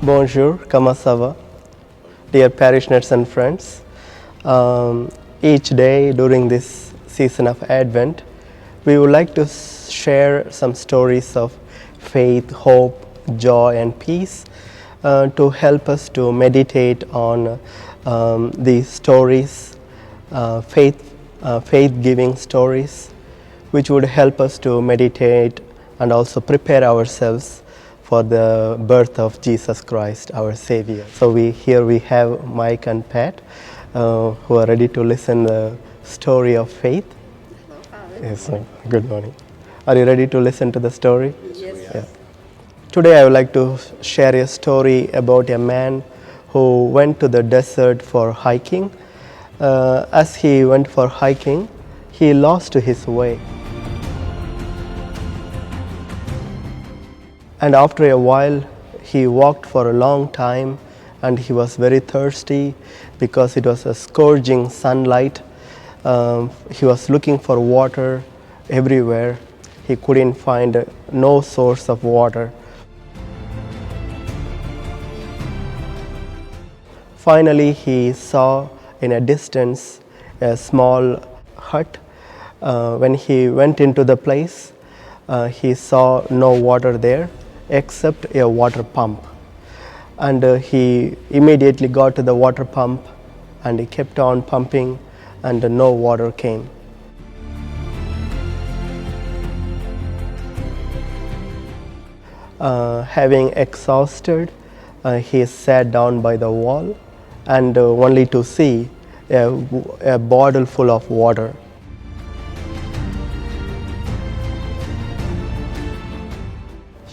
Bonjour, Kamasava, dear parishioners and friends. Each day during this season of Advent, we would like to share some stories of faith, hope, joy, and peace to help us to meditate on these stories, faith-giving stories, which would help us to meditate and also prepare ourselves for the birth of Jesus Christ, our Savior. So here we have Mike and Pat, who are ready to listen the story of faith. Hello, Father. Yes, good morning. Are you ready to listen to the story? Yes. Yeah. Today I would like to share a story about a man who went to the desert for hiking. As he went for hiking, he lost his way. And after a while, he walked for a long time and he was very thirsty because it was a scorching sunlight. He was looking for water everywhere. He couldn't find no source of water. Finally, he saw in a distance a small hut. When he went into the place, he saw no water there except a water pump. And he immediately got to the water pump and he kept on pumping and no water came. Having exhausted, he sat down by the wall and only to see a bottle full of water.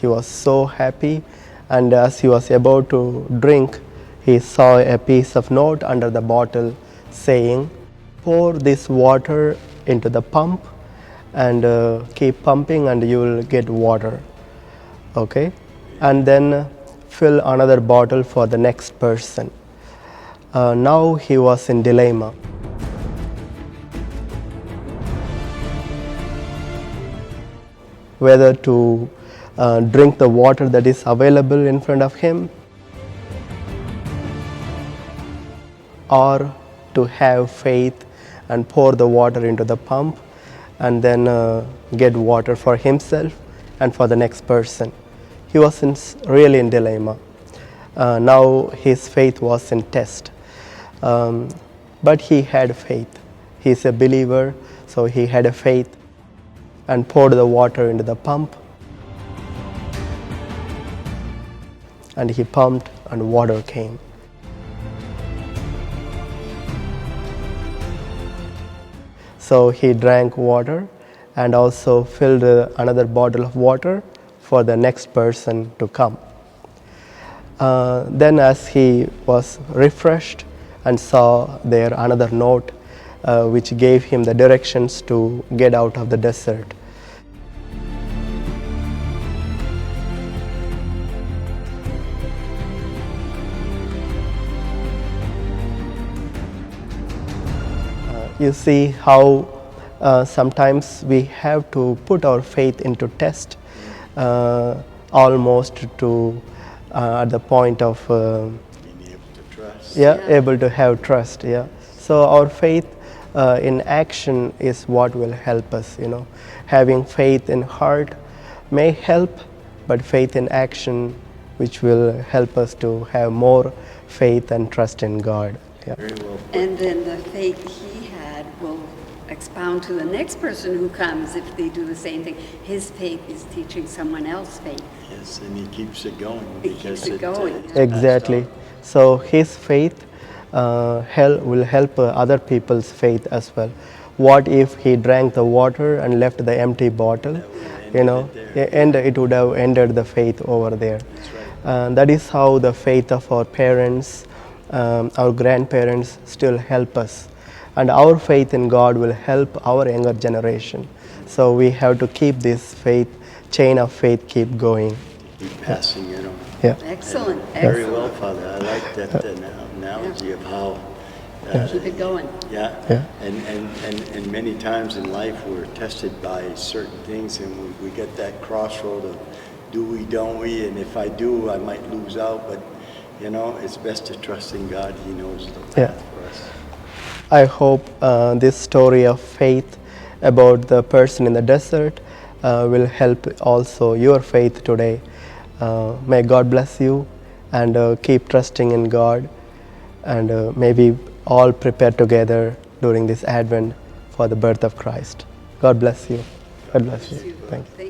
He was so happy, and as he was about to drink, he saw a piece of note under the bottle saying, "Pour this water into the pump and keep pumping and you will get water." Okay? And then fill another bottle for the next person. Now he was in dilemma. Whether to drink the water that is available in front of him or to have faith and pour the water into the pump and then get water for himself and for the next person. He was really in dilemma. Now his faith was in test. But he had faith. He's a believer, so he had a faith and poured the water into the pump. And he pumped and water came. So he drank water and also filled another bottle of water for the next person to come. Then as he was refreshed and saw there another note which gave him the directions to get out of the desert. You see how sometimes we have to put our faith into test almost to at the point of being able to trust. able to have trust. So our faith in action is what will help us. Having faith in heart may help, but faith in action, which will help us to have more faith and trust in God. Very well put. And then the faith he had will expound to the next person who comes if they do the same thing. His faith is teaching someone else faith. Yes, and he keeps it going He because keeps it going. it's Exactly. passed on. So his faith will help other people's faith as well. What if he drank the water and left the empty bottle? It would have ended the faith over there. That's right. That is how the faith of our parents, our grandparents still help us. And our faith in God will help our younger generation. So we have to keep this faith, chain of faith keep going. Keep passing it on. Yeah. Excellent, Very excellent. well, Father. I like that analogy of how Keep it going. Yeah. Yeah. And many times in life we're tested by certain things and we get that crossroad of do we, don't we, and if I do I might lose out, but You know, it's best to trust in God. He knows the path Yeah. for us. I hope this story of faith about the person in the desert will help also your faith today. May God bless you and keep trusting in God, and maybe all prepare together during this Advent for the birth of Christ. God bless you. God bless you. Thank you.